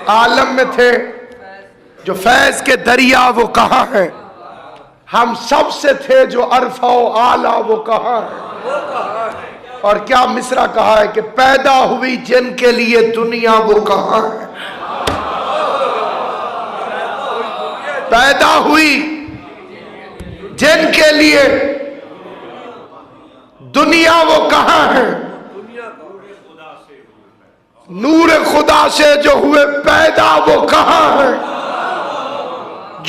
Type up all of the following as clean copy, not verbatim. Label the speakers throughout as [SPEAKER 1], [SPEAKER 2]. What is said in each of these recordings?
[SPEAKER 1] عالم میں تھے، جو فیض کے دریا وہ کہاں ہیں؟ ہم سب سے تھے جو عرفہ و اعلیٰ وہ کہاں ہیں؟ اور کیا مصرع کہا ہے کہ پیدا ہوئی جن کے لیے دنیا وہ کہاں ہے؟ پیدا ہوئی جن کے لیے دنیا وہ کہاں ہے؟ نور خدا سے جو ہوئے پیدا وہ کہاں ہے؟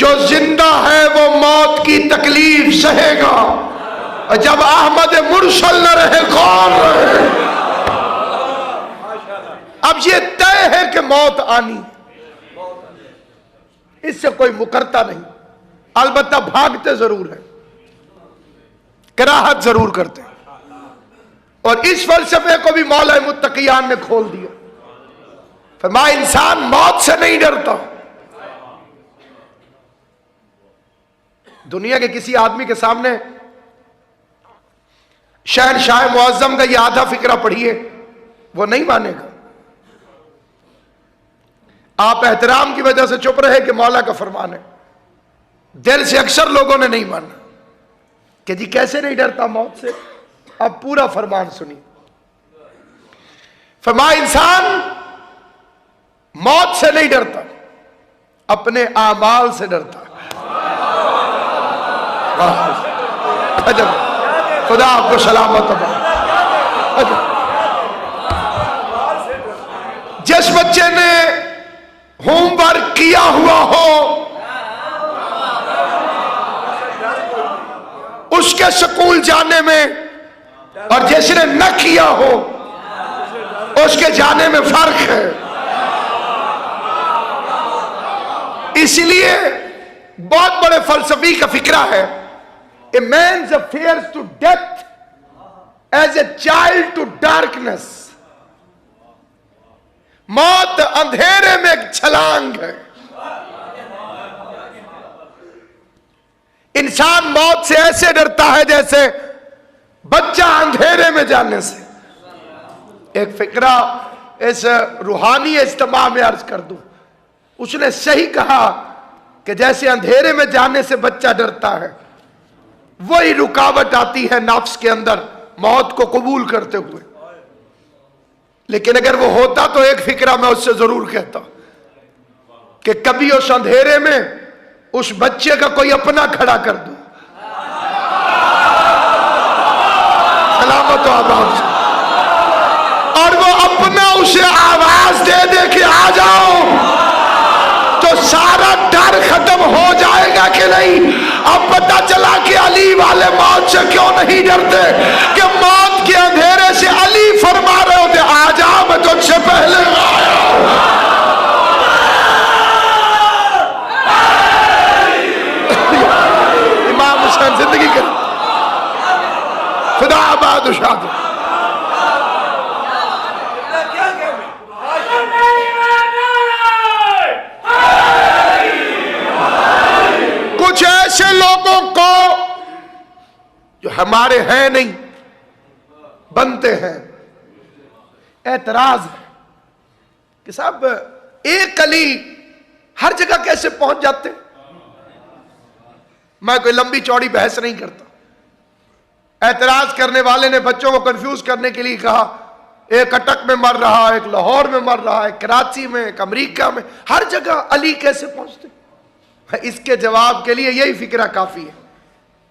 [SPEAKER 1] جو زندہ ہے وہ موت کی تکلیف سہے گا، جب احمد مرسل نہ رہے کون رہے؟ اب یہ طے ہے کہ موت آنی، اس سے کوئی مکرتا نہیں، البتہ بھاگتے ضرور ہیں، کراہت ضرور کرتے ہیں۔ اور اس فلسفے کو بھی مولا متقیان نے کھول دیا، فرمایا انسان موت سے نہیں ڈرتا۔ دنیا کے کسی آدمی کے سامنے شہنشاہ معظم کا یہ آدھا فقرہ پڑھیے، وہ نہیں مانے گا۔ آپ احترام کی وجہ سے چپ رہے کہ مولا کا فرمان ہے، دل سے اکثر لوگوں نے نہیں مانا کہ جی کیسے نہیں ڈرتا موت سے۔ اب پورا فرمان سنی، فرمایا انسان موت سے نہیں ڈرتا، اپنے اعمال سے ڈرتا۔ خدا آپ کو سلامت ہو۔ جس بچے نے ہوم ورک کیا ہوا ہو اس کے سکول جانے میں اور جس نے نہ کیا ہو اس کے جانے میں فرق ہے۔ اس لیے بہت بڑے فلسفی کا فکرہ ہے، a man fears to death as a child to darkness۔ موت اندھیرے میں ایک چھلانگ ہے۔ انسان موت سے ایسے ڈرتا ہے جیسے بچہ اندھیرے میں جانے سے۔ ایک فقرہ اس روحانی اجتماع میں عرض کر دوں، اس نے صحیح کہا کہ جیسے اندھیرے میں جانے سے بچہ ڈرتا ہے، وہی رکاوٹ آتی ہے نفس کے اندر موت کو قبول کرتے ہوئے۔ لیکن اگر وہ ہوتا تو ایک فکرہ میں اس سے ضرور کہتا کہ کبھی اس اندھیرے میں اس بچے کا کوئی اپنا کھڑا کر دو، سلامت و آباد سے، اور وہ اپنا اسے آواز دے دے کہ آ جاؤ، تو سارا ڈر ختم ہو جائے گا کہ نہیں؟ اب پتہ چلا کہ علی والے موت سے کیوں نہیں ڈرتے، کہ موت کے اندھیرے سے علی فرما رہے ہوتے آ جا میں تجھ سے پہلے آیا۔ امام حسین زندگی کر خدا آباد و شاد۔ کچھ ایسے لوگوں کو جو ہمارے ہیں نہیں بنتے ہیں، اعتراض ہے کہ صاحب ایک علی ہر جگہ کیسے پہنچ جاتے؟ میں کوئی لمبی چوڑی بحث نہیں کرتا۔ اعتراض کرنے والے نے بچوں کو کنفیوز کرنے کے لیے کہا ایک اٹک میں مر رہا، ایک لاہور میں مر رہا، ایک کراچی میں، ایک امریکہ میں، ہر جگہ علی کیسے پہنچتے؟ اس کے جواب کے لیے یہی فکرہ کافی ہے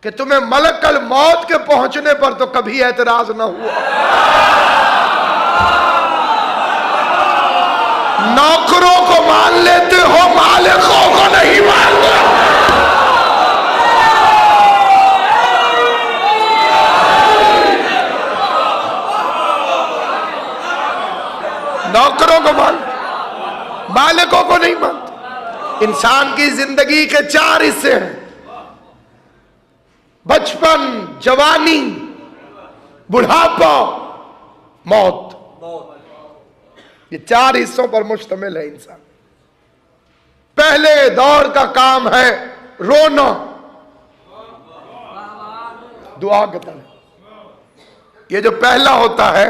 [SPEAKER 1] کہ تمہیں ملک الموت کے پہنچنے پر تو کبھی اعتراض نہ ہوا۔ نوکروں کو مان لیتے ہو، مالکوں کو نہیں مانتے۔ نوکروں کو مان، مالکوں کو نہیں مانتے۔ انسان کی زندگی کے 4 حصے ہیں، بچپن، جوانی، بڑھاپا، موت۔ یہ 4 حصوں پر مشتمل ہے انسان۔ پہلے دور کا کام ہے رونا، دعا کے طرح۔ یہ جو پہلا ہوتا ہے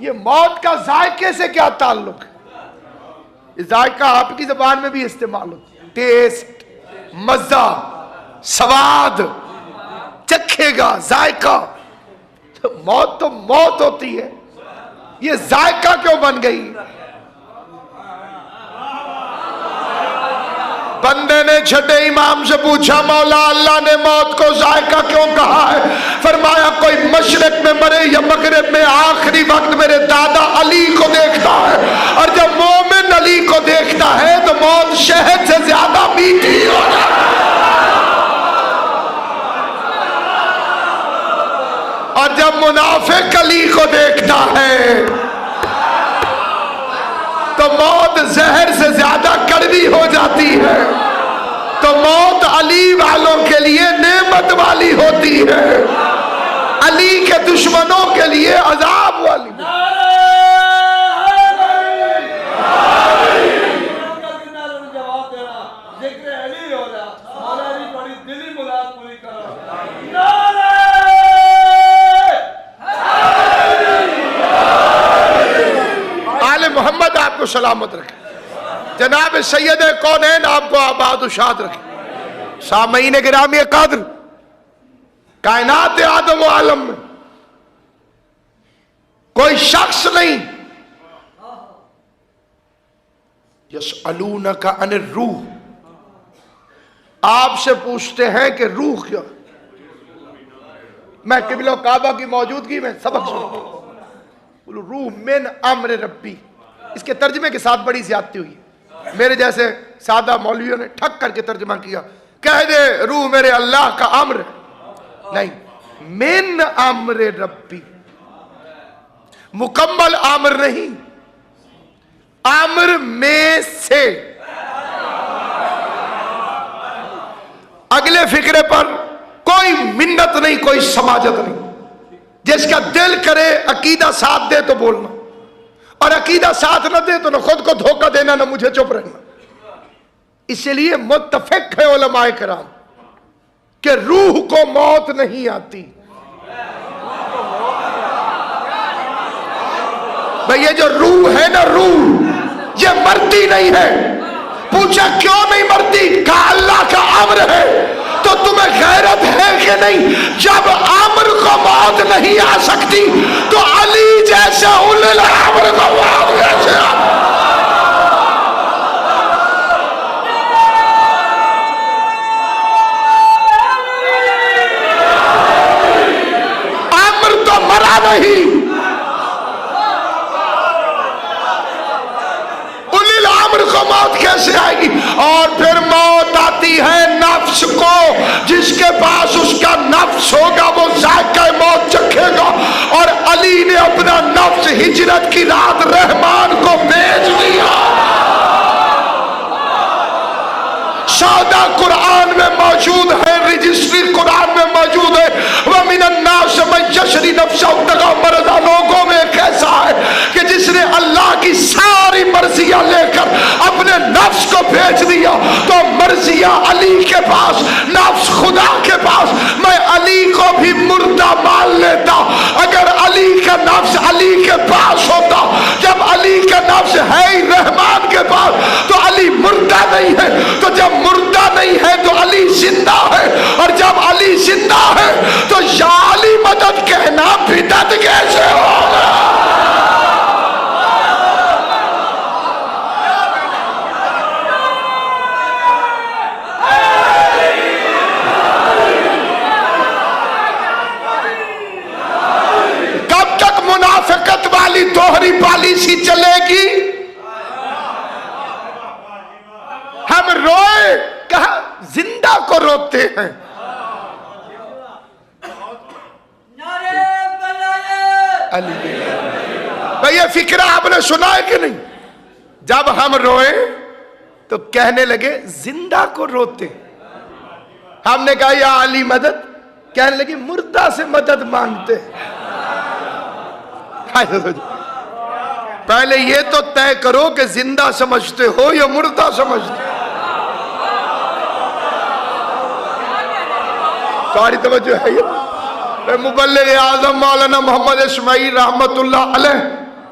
[SPEAKER 1] یہ موت کا ذائقے سے کیا تعلق ہے؟ ذائقہ آپ کی زبان میں بھی استعمال ہوتا ہے، ٹیسٹ، مزہ، سواد، چکھے گا، ذائقہ۔ تو موت ہوتی ہے، یہ ذائقہ کیوں بن گئی؟ بندے نے چھٹے امام سے پوچھا مولا اللہ نے موت کو ذائقہ کیوں کہا ہے؟ فرمایا کوئی مشرق میں مرے یا مغرب میں، آخری وقت میرے دادا علی کو دیکھتا ہے، اور جب مومن علی کو دیکھتا ہے تو موت شہد سے زیادہ میٹھی ہو جاتی ہے، اور جب منافق علی کو دیکھتا ہے تو موت زہر سے زیادہ کڑوی ہو جاتی ہے۔ تو موت علی والوں کے لیے نعمت والی ہوتی ہے، علی کے دشمنوں کے لیے عذاب والی۔ محمد آپ کو سلامت رکھے، جناب سید کونین آپ کو آباد و شاد رکھے۔ سامعین گرامی قدر، کائنات آدم و عالم میں کوئی شخص نہیں یسألونک عن الروح، آپ سے پوچھتے ہیں کہ روح کیا؟ میں قبلہ کعبہ کی موجودگی میں سبق سنتا، روح من امر ربی، اس کے ترجمے کے ساتھ بڑی زیادتی ہوئی، میرے جیسے سادہ مولویوں نے ٹھک کر کے ترجمہ کیا، کہہ دے روح میرے اللہ کا امر ہے، نہیں، من امر ربی، مکمل امر نہیں، امر میں سے۔ اگلے فقرے پر کوئی منت نہیں، کوئی سماجت نہیں، جس کا دل کرے عقیدہ ساتھ دے تو بولنا، اور عقیدہ ساتھ نہ دے تو نہ خود کو دھوکہ دینا نہ مجھے چپ رہنا۔ اس لیے متفق ہے علماء کرام کہ روح کو موت نہیں آتی۔ بھئی یہ جو روح ہے نا، روح یہ مرتی نہیں ہے۔ پوچھا کیوں نہیں مرتی؟ کہا اللہ کا امر ہے۔ تو تمہیں غیرت ہے کہ نہیں؟ جب امر کو موت نہیں آ سکتی تو علی جیسے اولی الامر کو موت کیسے آ سکتی؟ امر تو مرا نہیں، اولی الامر کو موت کیسے آئے گی؟ اور پھر موت آتی ہے نفس کو، جس کے پاس اس کا نفس ہوگا وہ ذائقہ موت چکھے گا، اور علی نے اپنا نفس ہجرت کی رات رحمان کو بیچ دیا۔ سودہ قرآن میں موجود ہے، رجسٹری قرآن میں موجود ہے، وَمِنَ النَّاسِ مَن يَشْرِي نَفْسَهُ ابْتِغَاءَ مَرْضَاتِ اللَّهِ۔ لوگوں میں ایک ایسا ہے کہ جس نے اللہ کی ساری مرضیاں لے کر اپنے نفس کو بیچ دیا، تو مرضیاں علی کے پاس، نفس خدا کے پاس۔ میں علی کو بھی مردہ مان لیتا اگر علی کا نفس علی کے پاس ہوتا۔ جب علی کا نفس ہے ہی رحمان کے پاس تو علی مردہ نہیں ہے، تو جب مردہ نہیں ہے تو علی زندہ ہے، اور جب علی زندہ ہے تو یا علی مدد کہنا بدعت کیسے ہوگا؟ کب تک منافقت والی دوہری پالیسی چلے گی؟ ہم روئے، کہا زندہ کو روتے ہیں۔ بھئی یہ فکرہ آپ نے سنا ہے کہ نہیں؟ جب ہم روئے تو کہنے لگے زندہ کو روتے، ہم نے کہا یا علی مدد، کہنے لگے مردہ سے مدد مانگتے۔ پہلے یہ تو طے کرو کہ زندہ سمجھتے ہو یا مردہ سمجھتے ہو۔ ساری توجہ ہے یہ مبلغ اعظم مولانا محمد اسماعیل رحمت اللہ علیہ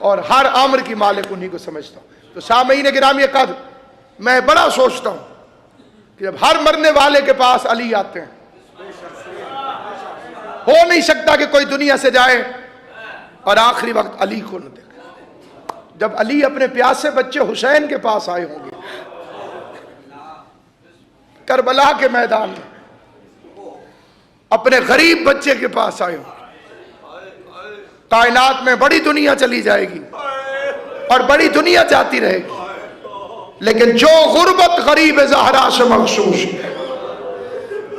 [SPEAKER 1] اور ہر امر کی مالک انہی کو سمجھتا ہوں۔ تو سامعین گرامی قدر، میں بڑا سوچتا ہوں کہ جب ہر مرنے والے کے پاس علی آتے ہیں، ہو نہیں سکتا کہ کوئی دنیا سے جائے اور آخری وقت علی کو نہ دیکھے۔ جب علی اپنے پیاسے بچے حسین کے پاس آئے ہوں گے کربلا کے میدان میں، اپنے غریب بچے کے پاس آئے ہوں، کائنات میں بڑی دنیا چلی جائے گی اور بڑی دنیا جاتی رہے گی، لیکن جو غربت غریب زہرا سے مخصوص ہے۔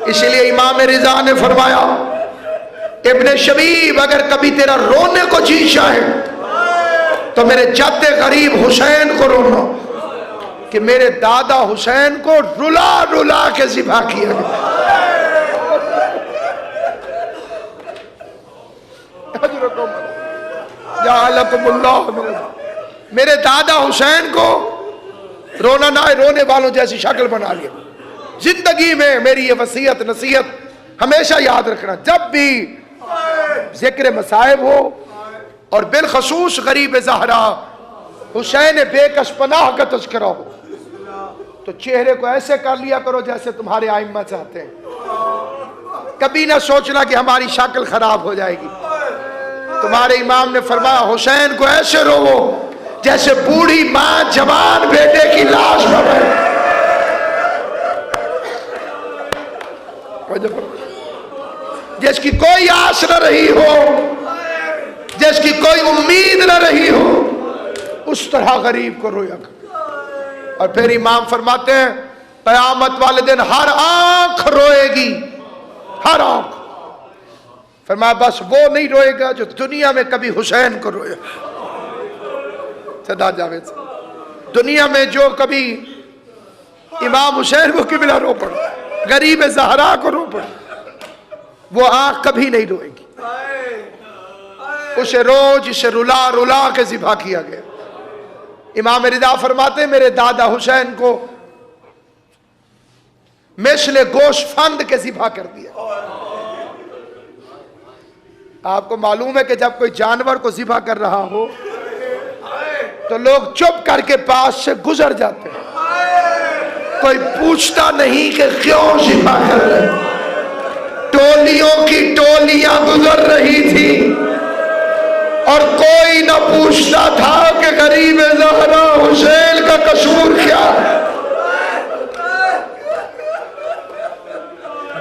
[SPEAKER 1] اس لیے امام رضا نے فرمایا، ابن شبیب اگر کبھی تیرا رونے کو جی چاہے تو میرے جد غریب حسین کو رونا، کہ میرے دادا حسین کو رلا رلا کے ذبح کیا گیا۔ جعلکم اللہ میرے دادا حسین کو رونا نہ رونے والوں جیسی شکل بنا لیا۔ زندگی میں میری یہ وصیت نصیحت ہمیشہ یاد رکھنا، جب بھی ذکر مصائب ہو اور بالخصوص غریب زہرا حسین بے کش پناہ کا تذکرہ ہو تو چہرے کو ایسے کر لیا کرو جیسے تمہارے ائمہ چاہتے ہیں۔ کبھی نہ سوچنا کہ ہماری شکل خراب ہو جائے گی۔ تمہارے امام نے فرمایا حسین کو ایسے رو جیسے بوڑھی ماں جوان بیٹے کی لاش پر جس کی کوئی آس نہ رہی ہو، جس کی کوئی امید نہ رہی ہو، اس طرح غریب کو رویا کر۔ اور پھر امام فرماتے ہیں قیامت والے دن ہر آنکھ روئے گی، ہر آنکھ۔ فرمایا بس وہ نہیں روئے گا جو دنیا میں کبھی حسین کو رویا۔ صدا جاوید سے دنیا میں جو کبھی امام حسین کو قبلہ رو پڑا، غریب زہرا کو رو پڑا، وہ آنکھ کبھی نہیں روئے گی۔ اسے روز اسے رلا رلا کے ذبح کیا گیا۔ امام رضا فرماتے ہیں میرے دادا حسین کو مثل گوشت فند کے ذبح کر دیا۔ آپ کو معلوم ہے کہ جب کوئی جانور کو ذبح کر رہا ہو تو لوگ چپ کر کے پاس سے گزر جاتے ہیں، کوئی پوچھتا نہیں کہ کیوں ذبح کر رہے ہیں۔ ٹولیوں کی ٹولیاں گزر رہی تھی اور کوئی نہ پوچھتا تھا کہ غریب زہرا حسین کا قصور کیا ہے۔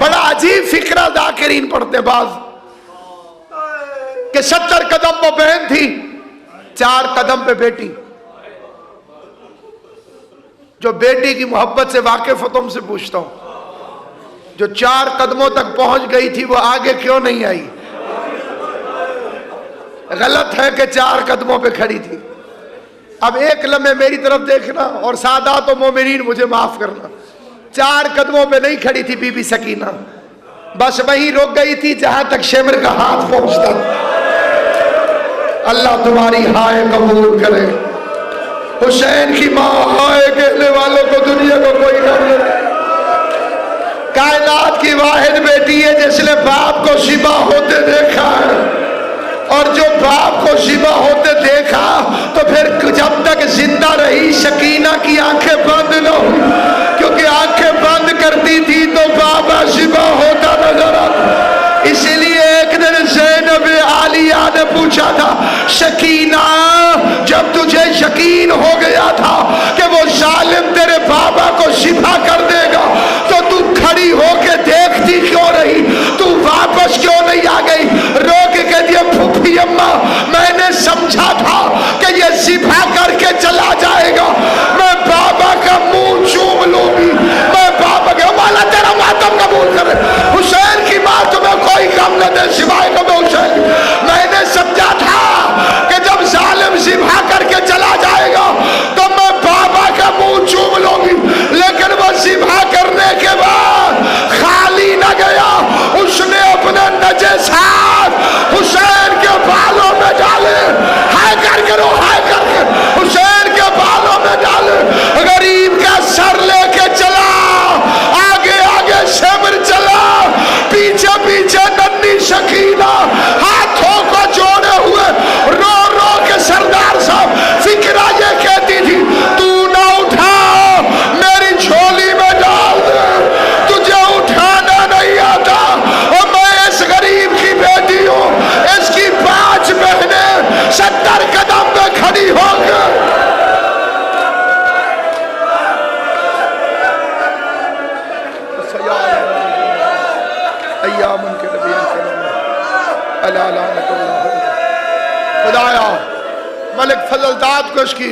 [SPEAKER 1] بڑا عجیب فکرہ ذاکرین پڑھتے بعض کہ 70 قدم وہ بہن تھی، 4 قدم پہ بیٹی۔ جو بیٹی کی محبت سے واقف ہو تم سے پوچھتا ہوں، جو 4 قدموں تک پہنچ گئی تھی وہ آگے کیوں نہیں آئی؟ غلط ہے کہ 4 قدموں پہ کھڑی تھی۔ اب ایک لمحے میری طرف دیکھنا اور سادات و مومنین مجھے معاف کرنا، 4 قدموں پہ نہیں کھڑی تھی بی بی سکینہ، بس وہیں رک گئی تھی جہاں تک شمر کا ہاتھ پہنچتا۔ اللہ تمہاری ہائے قبول کرے۔ حسین کی ماں ہائے کہنے والوں کو دنیا کو کوئی غم نہیں۔ کائنات کی واحد بیٹی ہے جس نے باپ کو ذبح ہوتے دیکھا ہے، اور جو باپ کو ذبح ہوتے دیکھا تو پھر جب تک زندہ رہی سکینہ کی آنکھیں بند نہ ہوئی، کیونکہ آنکھیں بند کرتی تھی تو بابا ذبح ہوتا نظر آتا۔ اسی لیے ایک دن زینب عالیہ نے پوچھا تھا سکینہ جب تجھے یقین ہو گیا تھا کہ وہ ظالم تیرے بابا کو ذبح کر دے گا تو تو کھڑی ہو کے دیکھتی کیوں رہی؟ تو واپس کیوں نہیں آ گئی؟ رو کے کہہ دیا پھوپھی اماں میں نے سمجھا تھا کہ یہ ذبح کر کے چلا جائے گا، میں بابا کا منہ چوم لوں گی، میں بابا کے والا تیرا ماتم قبول کرے۔ حسین کی ماں تمہیں کوئی غم نہ دے سوائے غم حسین۔ میں نے سمجھا تھا کہ جب ظالم ذبح کر کے چلا جائے گا تو میں بابا کا منہ چوم لوں گی، لیکن وہ ذبح کرنے کے بعد خالی نہ گیا، ایام ان کے نبی کے نام اللہ لعنت اللہ خدایا ملک فضل داد کو اس کی